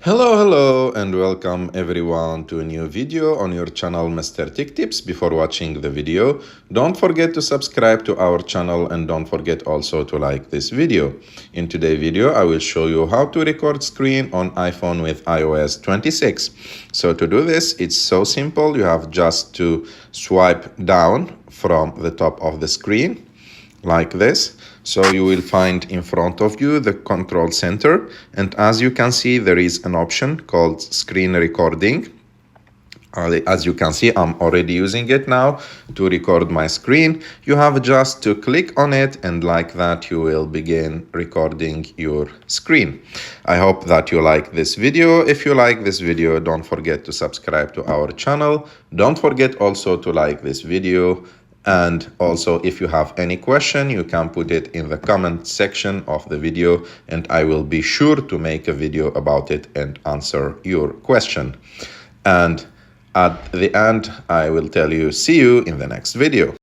Hello, and welcome everyone to a new video on your channel Mr. Tech Tips. Before watching the video, don't forget to subscribe to our channel and don't forget also to like this video. In today's video, I will show you how to record screen on iPhone with iOS 26. So to do this, it's so simple. You have just to swipe down from the top of the screen like this. So you will find in front of you the control center, and as you can see there is an option called screen recording. As you can see, I'm already using it now to record my screen. You have just to click on it, and like that you will begin recording your screen. I hope that you like this video. If you like this video, don't forget to subscribe to our channel. Don't forget also to like this video. And also, if you have any question, you can put it in the comment section of the video, and I will be sure to make a video about it and answer your question. And at the end, I will tell you, see you in the next video.